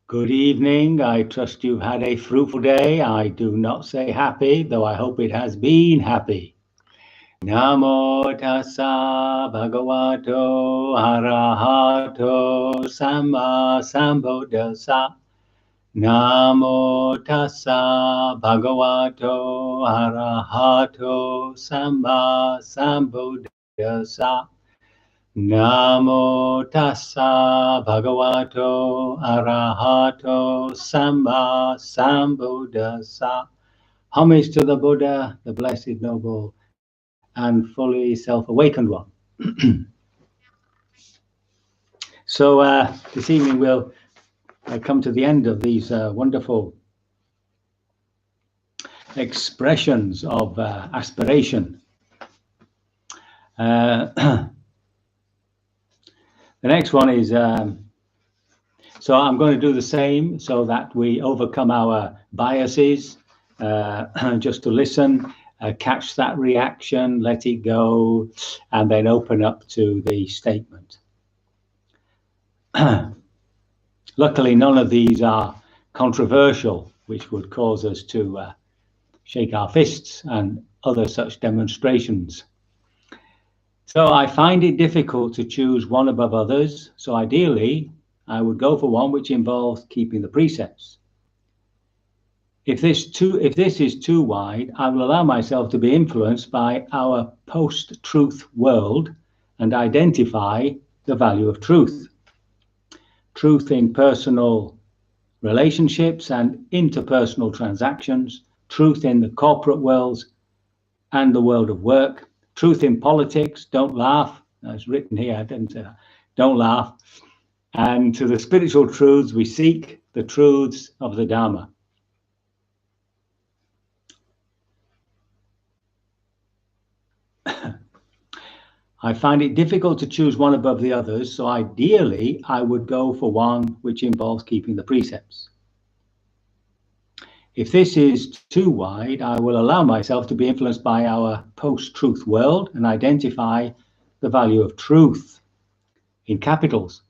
Good evening. I trust you've had a fruitful day. I do not say happy, though I hope it has been happy. Namo tassa bhagavato arahato samma sambuddhassa. Namo tassa bhagavato arahato samma sambuddhassa. Namo tassa bhagavato arahato samma sambuddhassa. Homage to the Buddha, the blessed, noble, and fully self-awakened one. So this evening we'll come to the end of these wonderful expressions of aspiration. The next one is, so I'm going to do the same so that we overcome our biases, just to listen, catch that reaction, let it go, and then open up to the statement. Luckily, none of these are controversial, which would cause us to shake our fists and other such demonstrations. So I find it difficult to choose one above others. So ideally, I would go for one which involves keeping the precepts. If this is too wide, I will allow myself to be influenced by our post-truth world and identify the value of truth. Truth in personal relationships and interpersonal transactions, truth in the corporate worlds and the world of work, truth in politics, don't laugh, that's written here, I didn't say that, don't laugh. And to the spiritual truths, we seek the truths of the Dharma. I find it difficult to choose one above the others, so ideally I would go for one which involves keeping the precepts. If this is too wide, I will allow myself to be influenced by our post-truth world and identify the value of truth in capitals.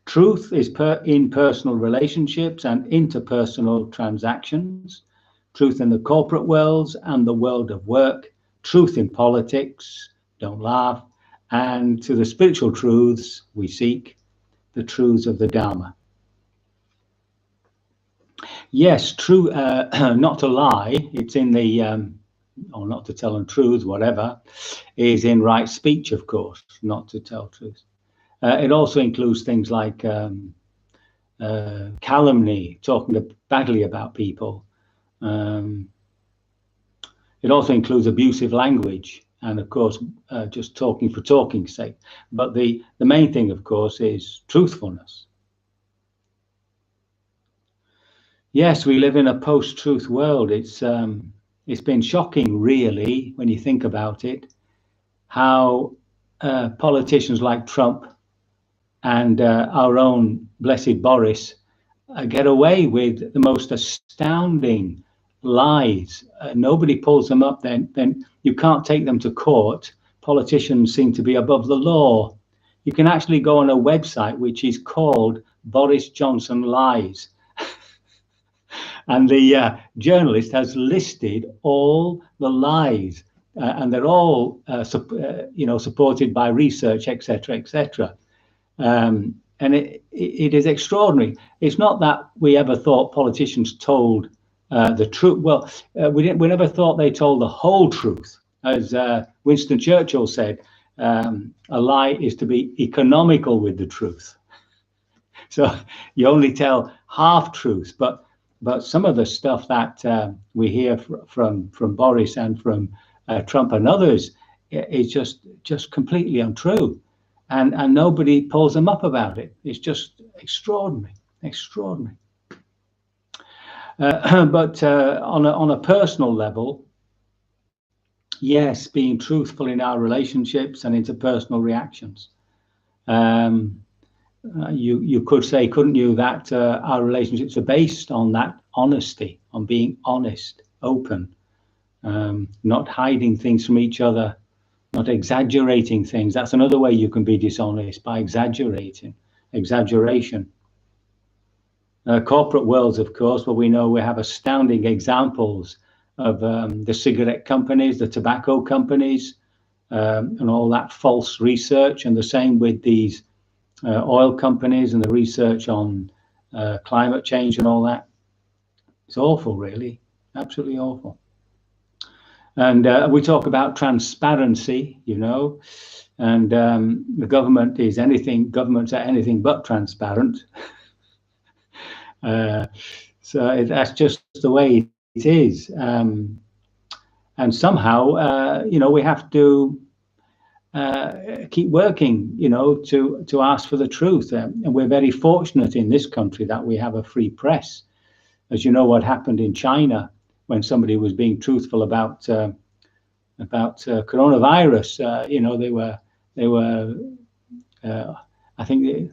Truth is in personal relationships and interpersonal transactions, truth in the corporate worlds and the world of work, truth in politics, don't laugh, and to the spiritual truths we seek, the truths of the Dharma. Yes, true, not to lie, it's in the, or not to tell untruths, whatever, is in right speech, of course, not to tell truth. It also includes things like calumny, talking badly about people. It also includes abusive language and, of course, just talking for talking's sake. But the main thing, of course, is truthfulness. Yes, we live in a post-truth world. It's been shocking, really, when you think about it, how politicians like Trump and our own blessed Boris get away with the most astounding lies. Nobody pulls them up, then you can't take them to court. Politicians seem to be above the law. You can actually go on a website which is called Boris Johnson Lies. And the journalist has listed all the lies, and they're all, supported by research, etc., etc. And it is extraordinary. It's not that we ever thought politicians told the truth. Well, we never thought they told the whole truth. As Winston Churchill said, a lie is to be economical with the truth. So you only tell half truths, but some of the stuff that we hear from Boris and from Trump and others is just completely untrue, and nobody pulls them up about it. It's just extraordinary. But on a personal level, yes, being truthful in our relationships and interpersonal reactions. You could say, couldn't you, that our relationships are based on that honesty, on being honest, open, not hiding things from each other, not exaggerating things. That's another way you can be dishonest, by exaggeration. Corporate worlds, of course, where we know we have astounding examples of the cigarette companies, the tobacco companies, and all that false research, and the same with these oil companies and the research on climate change and all that. It's awful, really, absolutely awful. And we talk about transparency, you know, and the governments are anything but transparent. So that's just the way it is. And somehow, you know, we have to keep working, you know, to ask for the truth. And we're very fortunate in this country that we have a free press. As you know, what happened in China when somebody was being truthful about coronavirus, you know, they were I think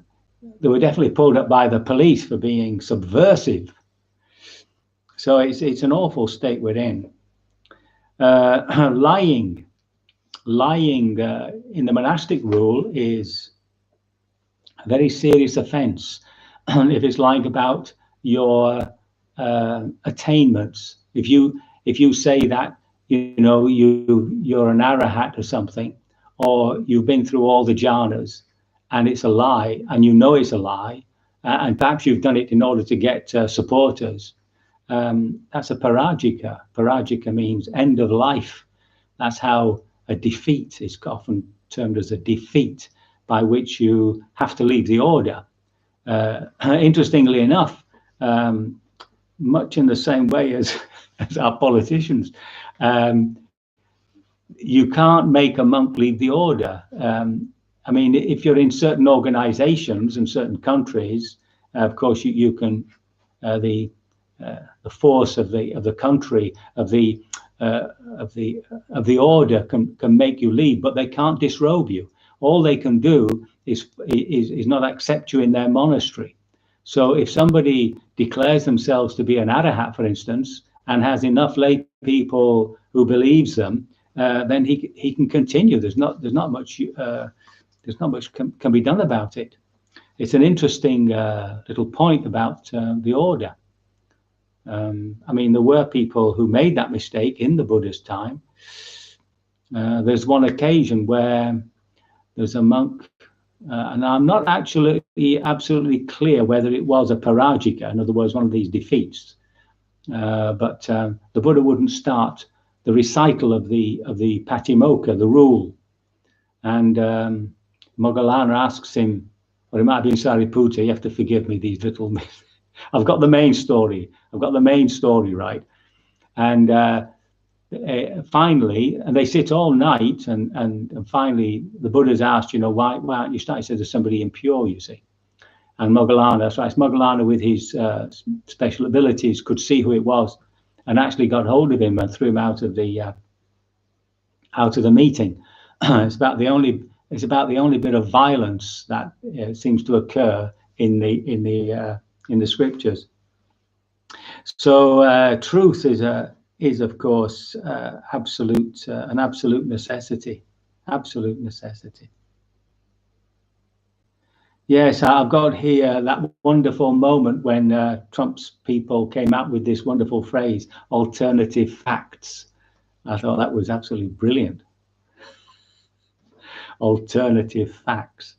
they were definitely pulled up by the police for being subversive. So it's an awful state we're in. Lying in the monastic rule is a very serious offence. If it's lying about your attainments, if you say that, you know, you're an arahat or something, or you've been through all the jhanas, and it's a lie, and you know it's a lie, and perhaps you've done it in order to get supporters, that's a parajika. Parajika means end of life. That's how a defeat is often termed, as a defeat by which you have to leave the order. Interestingly enough, much in the same way as our politicians, you can't make a monk leave the order. I mean, if you're in certain organizations in certain countries, of course you can, the force of the country, of the order can make you leave, but they can't disrobe you. All they can do is not accept you in their monastery. So if somebody declares themselves to be an arahat, for instance, and has enough lay people who believes them, then he can continue. There's not much can be done about it. It's an interesting little point about the order. I mean, there were people who made that mistake in the Buddha's time. There's one occasion where there's a monk, and I'm not actually absolutely clear whether it was a parajika, in other words, one of these defeats. But the Buddha wouldn't start the recital of the Patimokkha, the rule. And Moggallana asks him, or it might have been Sariputta, you have to forgive me these little I've got the main story. Right. And finally, and they sit all night, and finally the Buddha's asked, you know, why aren't you starting? He said, there's somebody impure, you see. And Moggallana, so it's Moggallana with his special abilities, could see who it was, and actually got hold of him and threw him out of the meeting. It's about the only bit of violence that seems to occur in the scriptures. So truth is of course an absolute necessity. Absolute necessity. Yes, I've got here that wonderful moment when Trump's people came out with this wonderful phrase, alternative facts. I thought that was absolutely brilliant. Alternative facts.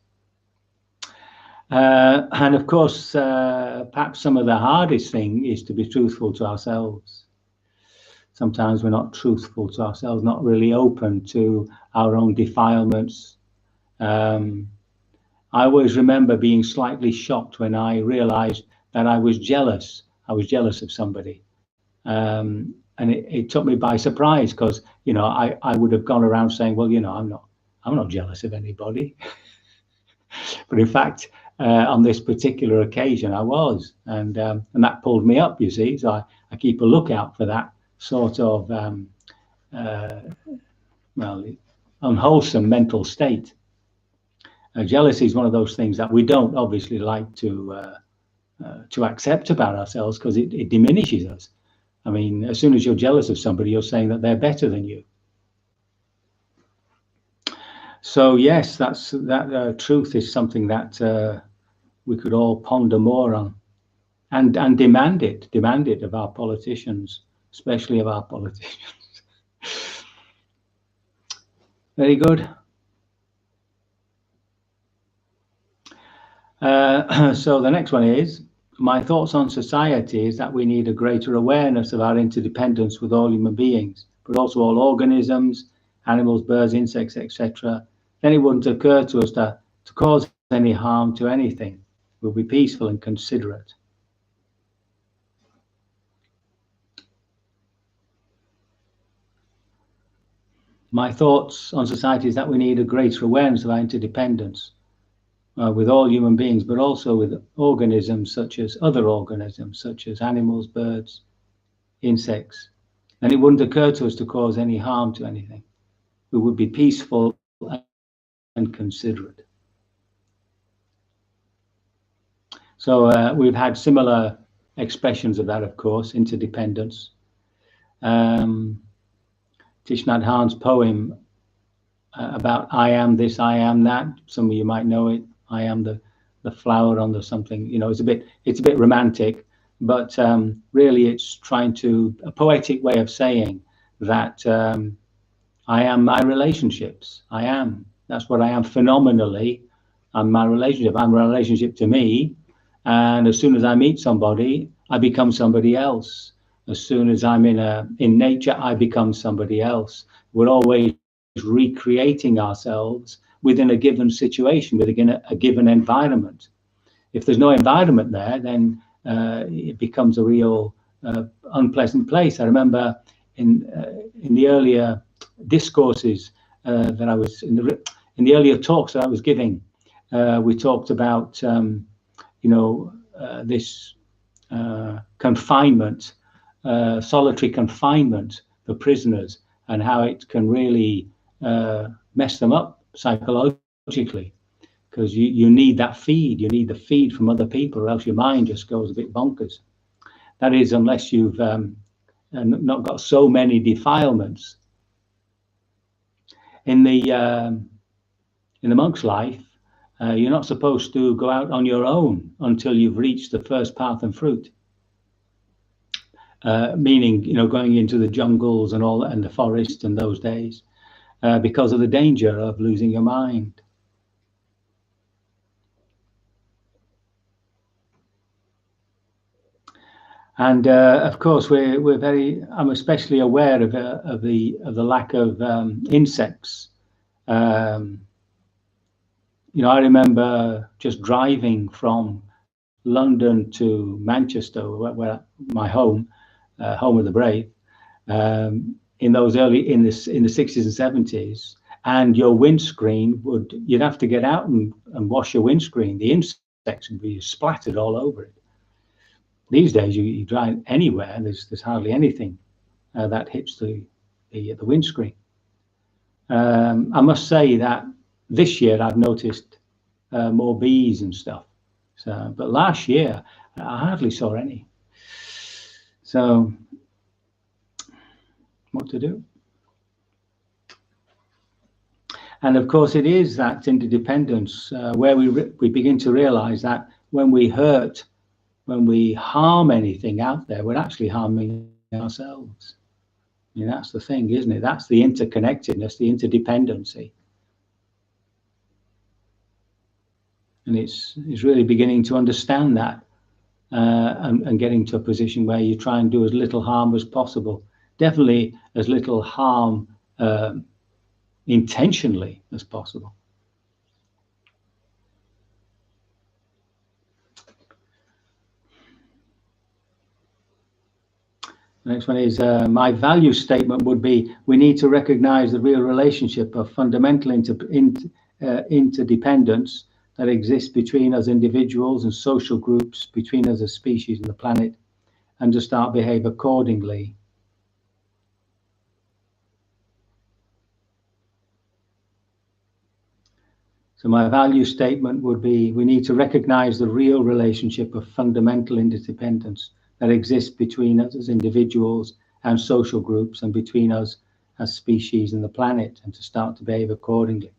And of course, perhaps some of the hardest thing is to be truthful to ourselves. Sometimes we're not truthful to ourselves, not really open to our own defilements. I always remember being slightly shocked when I realized that I was jealous. I was jealous of somebody. And it took me by surprise, because, you know, I would have gone around saying, well, you know, I'm not jealous of anybody. But in fact, on this particular occasion, I was, and that pulled me up, you see. So I keep a lookout for that sort of well, unwholesome mental state. Jealousy is one of those things that we don't obviously like to accept about ourselves, because it diminishes us. I mean, as soon as you're jealous of somebody, you're saying that they're better than you. So yes, that truth is something that we could all ponder more on. and demand it of our politicians, especially of our politicians. Very good. So the next one is, my thoughts on society is that we need a greater awareness of our interdependence with all human beings, but also all organisms, animals, birds, insects, etc. Then it wouldn't occur to us to cause any harm to anything. We'll be peaceful and considerate. My thoughts on society is that we need a greater awareness of our interdependence with all human beings, but also with organisms such as other organisms, such as animals, birds, insects. And it wouldn't occur to us to cause any harm to anything. We would be peaceful and considerate. So we've had similar expressions of that, of course, interdependence. Thich Nhat Hanh's poem about I am this, I am that. Some of you might know it. I am the flower on the something. You know, it's a bit romantic, but really it's trying to a poetic way of saying that I am my relationships. I am. That's what I am phenomenally. I'm my relationship. I'm a relationship to me. And as soon as I meet somebody, I become somebody else. As soon as I'm in nature, I become somebody else. We're always recreating ourselves within a given situation, within a given environment. If there's no environment there, then it becomes a real unpleasant place. I remember in the earlier discourses that I was in the earlier talks that I was giving, we talked about this confinement, solitary confinement for prisoners, and how it can really mess them up psychologically, because you need that feed. You need the feed from other people, or else your mind just goes a bit bonkers. That is, unless you've not got so many defilements. In the monk's life, you're not supposed to go out on your own until you've reached the first path and fruit. Meaning, going into the jungles and all, and the forest in those days, because of the danger of losing your mind. And of course, I'm especially aware of the lack of insects. I remember just driving from London to Manchester, where my home of the brave, in the 60s and 70s, and your windscreen you'd have to get out and wash your windscreen. The insects would be splattered all over it. These days, you drive anywhere, there's hardly anything that hits the windscreen. I must say that this year I've noticed more bees and stuff. But last year I hardly saw any. So, what to do? And of course, it is that interdependence where we begin to realize that when we harm anything out there, we're actually harming ourselves. That's the thing, isn't it? That's the interconnectedness, the interdependency. And it's really beginning to understand that and getting to a position where you try and do as little harm as possible. Definitely as little harm intentionally as possible. The next one is, my value statement would be, we need to recognize the real relationship of fundamental interdependence that exists between us individuals and social groups, between us as species and the planet, and to start behave accordingly. So my value statement would be, we need to recognize the real relationship of fundamental interdependence that exists between us as individuals and social groups, and between us as species and the planet, and to start to behave accordingly.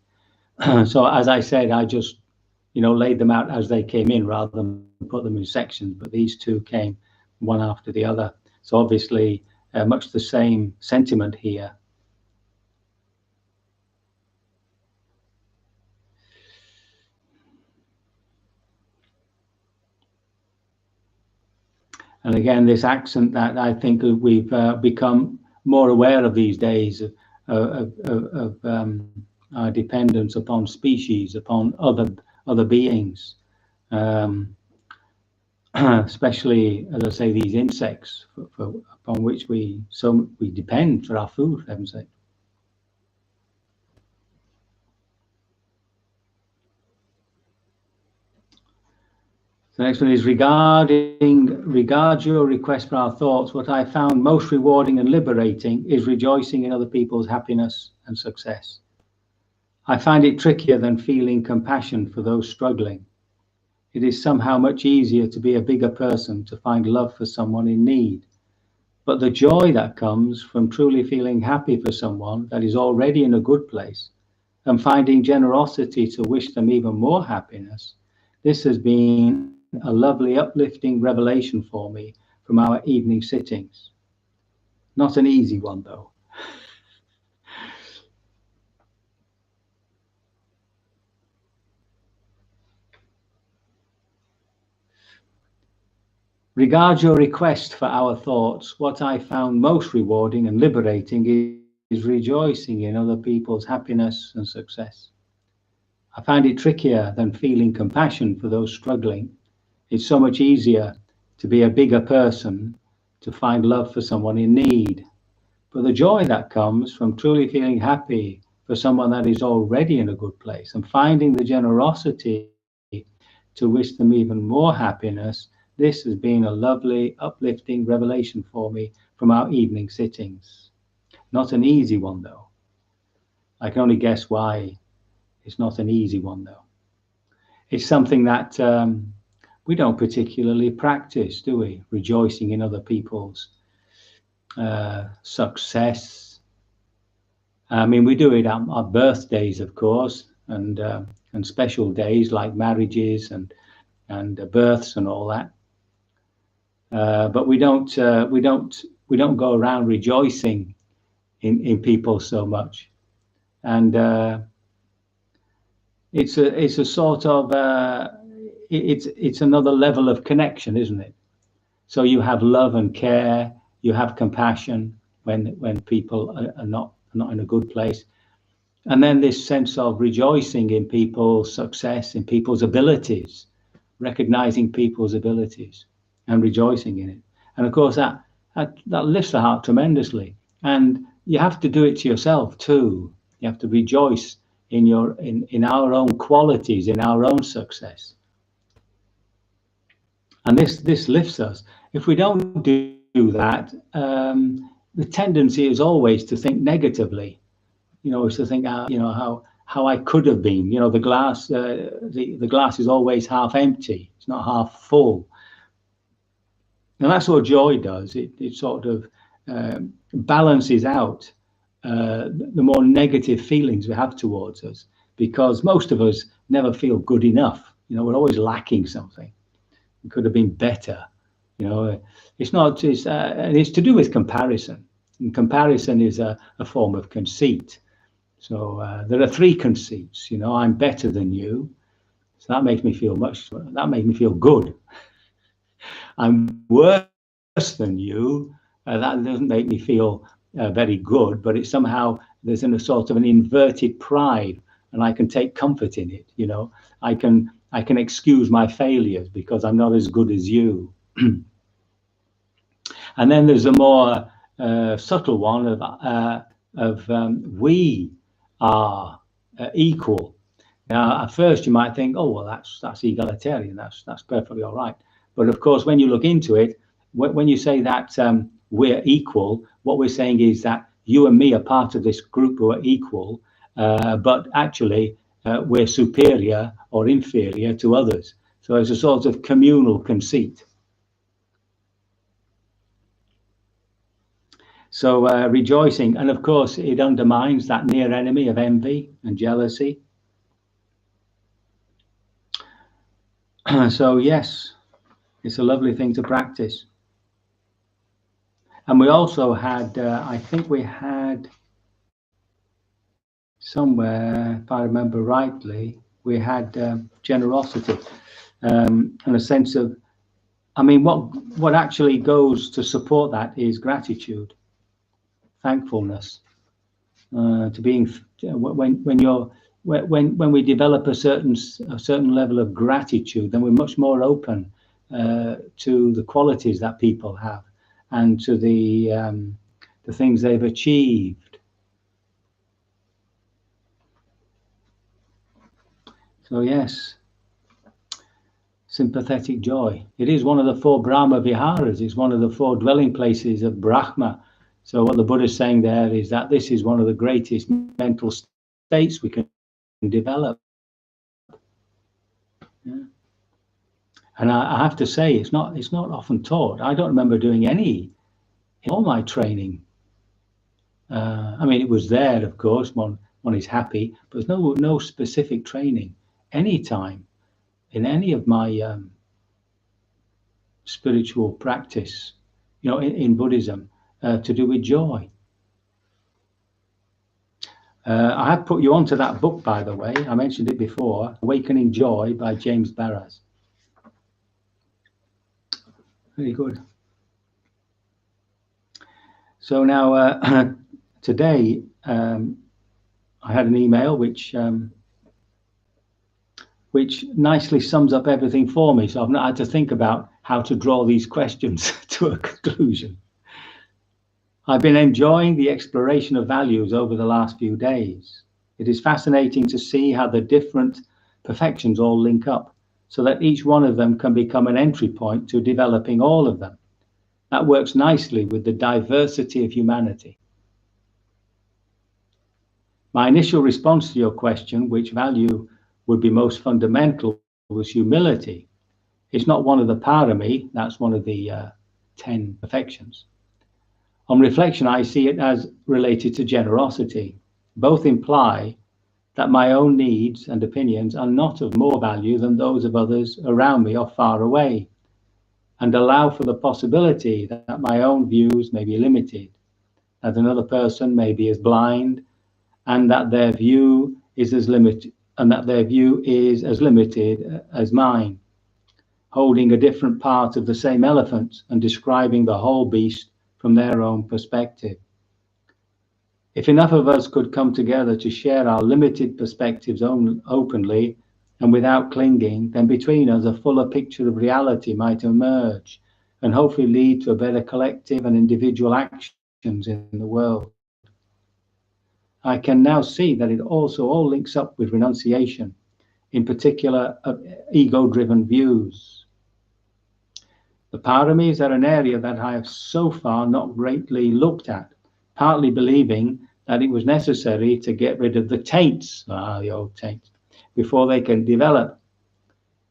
So as I said, I just, laid them out as they came in rather than put them in sections. But these two came one after the other. So obviously, much the same sentiment here. And again, this accent that I think we've become more aware of these days of our dependence upon species, upon other beings, especially, as I say, these insects upon which we depend for our food, for heaven's sake. The next one is regards your request for our thoughts. What I found most rewarding and liberating is rejoicing in other people's happiness and success. I find it trickier than feeling compassion for those struggling. It is somehow much easier to be a bigger person, to find love for someone in need. But the joy that comes from truly feeling happy for someone that is already in a good place and finding generosity to wish them even more happiness, this has been a lovely, uplifting revelation for me from our evening sittings. Not an easy one, though. Regards your request for our thoughts. What I found most rewarding and liberating is rejoicing in other people's happiness and success. I find it trickier than feeling compassion for those struggling. It's so much easier to be a bigger person, to find love for someone in need. But the joy that comes from truly feeling happy for someone that is already in a good place and finding the generosity to wish them even more happiness, this has been a lovely, uplifting revelation for me from our evening sittings. Not an easy one, though. I can only guess why it's not an easy one, though. It's something that we don't particularly practice, do we? Rejoicing in other people's success. I mean, we do it on our birthdays, of course, and special days like marriages and births and all that. But we don't go around rejoicing in people so much, and it's a sort of it's another level of connection, isn't it? So you have love and care, you have compassion when people are not in a good place, and then this sense of rejoicing in people's success, in people's abilities, recognizing people's abilities and rejoicing in it. And of course that lifts the heart tremendously. And you have to do it to yourself too. You have to rejoice in our own qualities, in our own success. And this lifts us. If we don't do that, the tendency is always to think negatively. Is to think, how I could have been. The glass is always half empty. It's not half full. And that's what joy does. It sort of balances out the more negative feelings we have towards us, because most of us never feel good enough. We're always lacking something. It could have been better. It's not. And it's to do with comparison. And comparison is a form of conceit. So there are three conceits. I'm better than you, so that makes me feel good. I'm worse than you. That doesn't make me feel very good, but it's somehow there's a sort of an inverted pride, and I can take comfort in it. I can excuse my failures because I'm not as good as you. And then there's a more subtle one of we are equal. Now, at first you might think, oh well, that's egalitarian. That's perfectly all right. But of course, when you look into it, when you say that we're equal, what we're saying is that you and me are part of this group who are equal, but actually we're superior or inferior to others. So it's a sort of communal conceit. So rejoicing, and of course it undermines that near enemy of envy and jealousy. So yes, it's a lovely thing to practice. And we also had, I think we had somewhere, if I remember rightly, we had generosity and a sense of, I mean, what actually goes to support that is gratitude, thankfulness, to being when we develop a certain level of gratitude, then we're much more open to the qualities that people have and to the things they've achieved. So yes, sympathetic joy. It is one of the 4 Brahma Viharas. It's one of the 4 dwelling places of Brahma. So what the Buddha is saying there is that this is one of the greatest mental states we can develop. Yeah. And I have to say, it's not often taught. I don't remember doing any in all my training. I mean, it was there, of course. One is happy, but there's no specific training any time in any of my spiritual practice, you know, in Buddhism, to do with joy. I have put you onto that book, by the way. I mentioned it before, Awakening Joy by James Barras. Very good. So now, today, I had an email which nicely sums up everything for me. So I've not had to think about how to draw these questions to a conclusion. I've been enjoying the exploration of values over the last few days. It is fascinating to see how the different perfections all link up, so that each one of them can become an entry point to developing all of them. That works nicely with the diversity of humanity. My initial response to your question, which value would be most fundamental, was humility. It's not one of the parami, that's one of the 10 perfections. On reflection, I see it as related to generosity. Both imply that my own needs and opinions are not of more value than those of others around me or far away, and allow for the possibility that my own views may be limited, that another person may be as blind, and that their view is as limited, as mine, holding a different part of the same elephant and describing the whole beast from their own perspective. If enough of us could come together to share our limited perspectives openly and without clinging, then between us a fuller picture of reality might emerge and hopefully lead to a better collective and individual actions in the world. I can now see that it also all links up with renunciation, in particular of ego-driven views. The paramis are an area that I have so far not greatly looked at, partly believing that it was necessary to get rid of the taints, the old taints, before they can develop.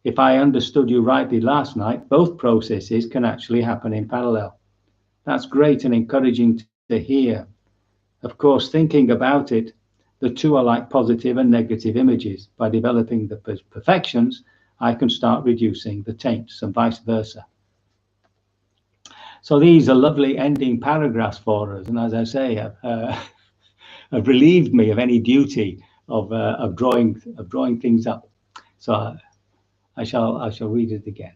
If I understood you rightly last night, both processes can actually happen in parallel. That's great and encouraging to hear. Of course, thinking about it, the two are like positive and negative images. By developing the perfections, I can start reducing the taints and vice versa. So these are lovely ending paragraphs for us, and as I say, have relieved me of any duty of drawing things up. So I shall read it again.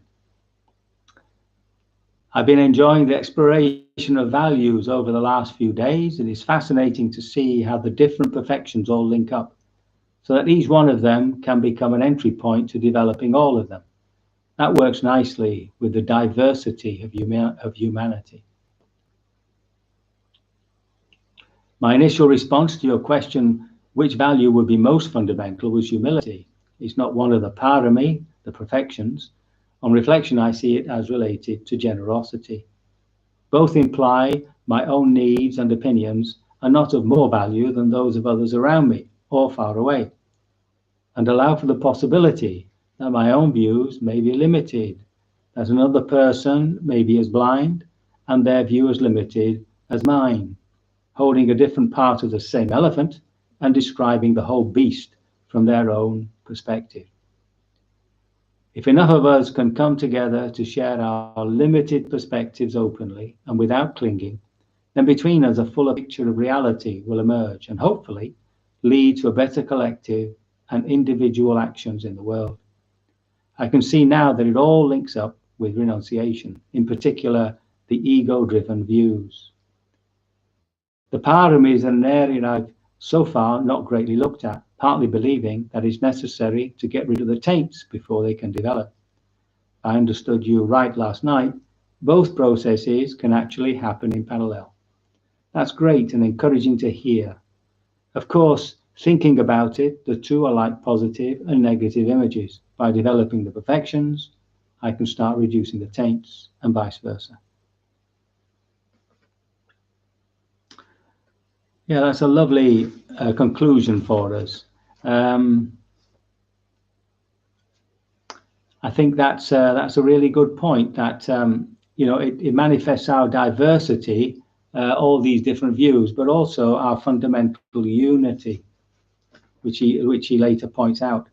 I've been enjoying the exploration of values over the last few days. It is fascinating to see how the different perfections all link up, so that each one of them can become an entry point to developing all of them. That works nicely with the diversity of humanity. My initial response to your question, which value would be most fundamental, was humility. It's not one of the parami, the perfections. On reflection, I see it as related to generosity. Both imply my own needs and opinions are not of more value than those of others around me or far away, and allow for the possibility that my own views may be limited, that another person may be as blind and their view as limited as mine, holding a different part of the same elephant and describing the whole beast from their own perspective. If enough of us can come together to share our limited perspectives openly and without clinging, then between us a fuller picture of reality will emerge and hopefully lead to a better collective and individual actions in the world. I can see now that it all links up with renunciation, in particular the ego-driven views. The parami is an area I've so far not greatly looked at, partly believing that it's necessary to get rid of the taints before they can develop. I understood you right last night. Both processes can actually happen in parallel. That's great and encouraging to hear. Of course, thinking about it, the two are like positive and negative images. By developing the perfections, I can start reducing the taints and vice versa. Yeah, that's a lovely conclusion for us. I think that's a really good point. That it manifests our diversity, all these different views, but also our fundamental unity, which he later points out.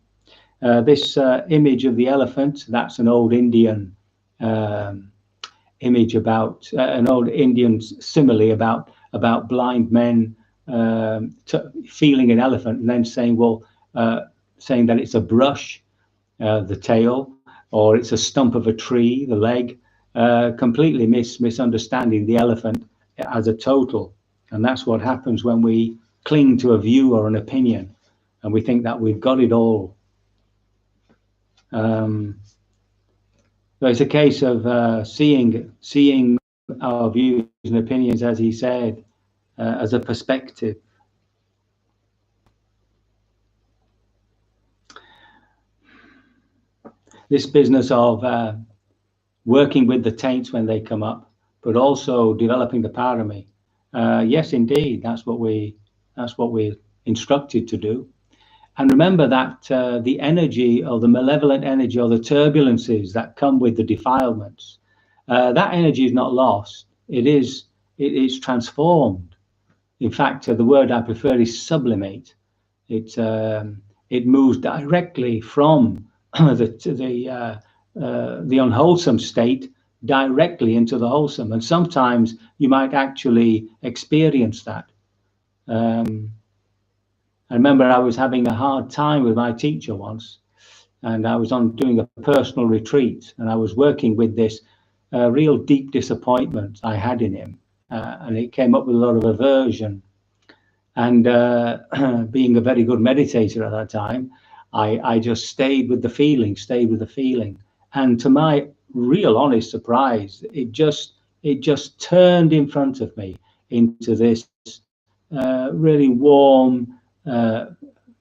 This image of the elephant, that's an old Indian image about an old Indian simile about blind men feeling an elephant and then saying, saying that it's a brush, the tail, or it's a stump of a tree, the leg, completely misunderstanding the elephant as a total. And that's what happens when we cling to a view or an opinion and we think that we've got it all. So it's a case of seeing our views and opinions, as he said, as a perspective. This business of working with the taints when they come up, but also developing the parami. Yes, indeed, that's what we're instructed to do. And remember that the energy or the malevolent energy or the turbulences that come with the defilements, that energy is not lost. It is transformed. In fact, the word I prefer is sublimate. It moves directly from the unwholesome state directly into the wholesome, and sometimes you might actually experience that. I remember I was having a hard time with my teacher once, and I was doing a personal retreat, and I was working with this real deep disappointment I had in him, and it came up with a lot of aversion. And being a very good meditator at that time, I just stayed with the feeling, and to my real honest surprise, it just turned in front of me into this really warm,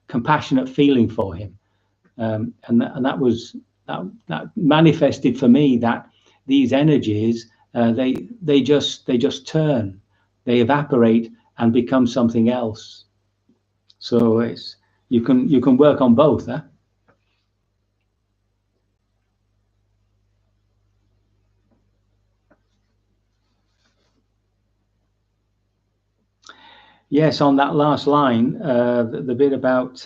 compassionate feeling for him, and that manifested for me that these energies they just turn, they evaporate and become something else. So you can work on both, huh? Yes, on that last line, the bit about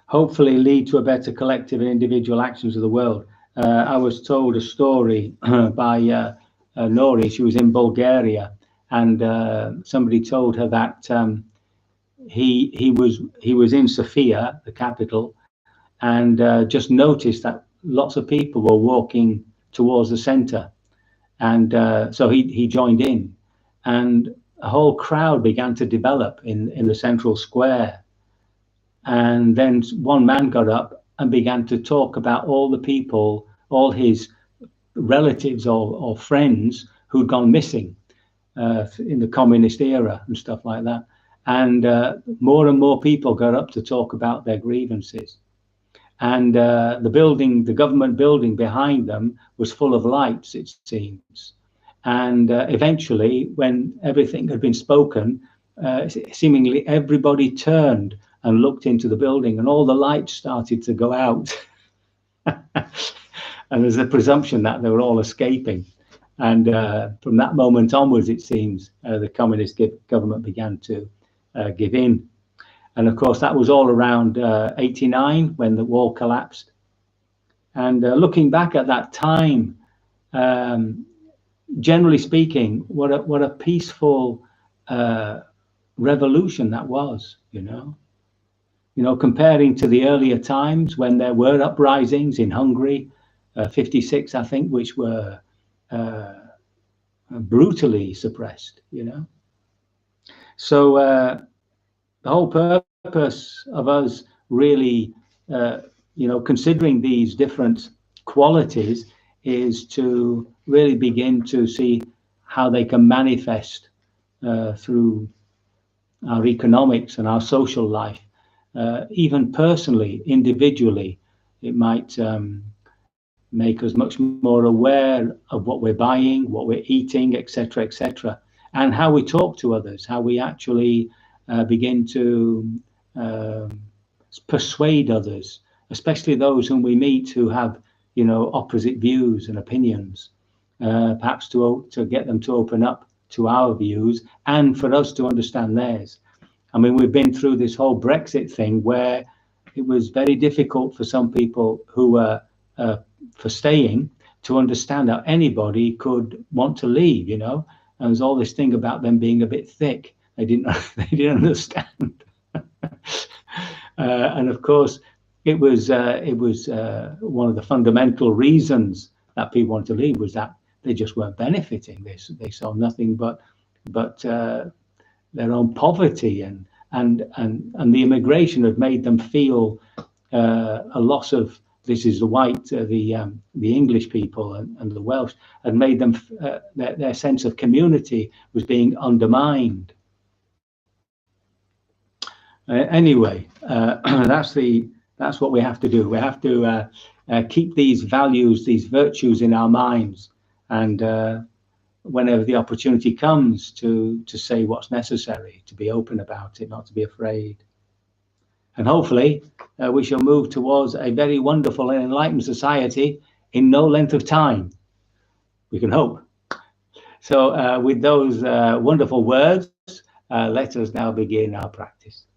hopefully lead to a better collective and individual actions of the world. I was told a story by Nori. She was in Bulgaria, and somebody told her that he was in Sofia, the capital, and just noticed that lots of people were walking towards the center, and so he joined in, and a whole crowd began to develop in the central square. And then one man got up and began to talk about all the people, all his relatives or friends who'd gone missing in the communist era and stuff like that. And more and more people got up to talk about their grievances. And the government building behind them was full of lights, it seems. And eventually, when everything had been spoken, seemingly everybody turned and looked into the building, and all the lights started to go out. And there's a presumption that they were all escaping. And from that moment onwards, it seems, the communist government began to give in. And of course, that was all around 89 when the wall collapsed. And looking back at that time, generally speaking, what a peaceful revolution that was, you know. Comparing to the earlier times when there were uprisings in Hungary, 56, I think, which were brutally suppressed, you know. So the whole purpose of us really, considering these different qualities is to really begin to see how they can manifest through our economics and our social life. Even personally, individually, it might make us much more aware of what we're buying, what we're eating, etc., and how we talk to others, how we actually begin to persuade others, especially those whom we meet who have, opposite views and opinions, perhaps to get them to open up to our views and for us to understand theirs. I mean, we've been through this whole Brexit thing where it was very difficult for some people who were for staying to understand how anybody could want to leave, And there's all this thing about them being a bit thick. They didn't understand. And of course, it was one of the fundamental reasons that people wanted to leave was that they just weren't benefiting. They saw nothing but their own poverty, and the immigration had made them feel a loss of, this is the white, the English people and the Welsh, had made them their sense of community was being undermined. Anyway, that's what we have to do. We have to keep these values, these virtues in our minds, and whenever the opportunity comes to say what's necessary, to be open about it, not to be afraid. And hopefully we shall move towards a very wonderful and enlightened society in no length of time. We can hope. So with those wonderful words, let us now begin our practice.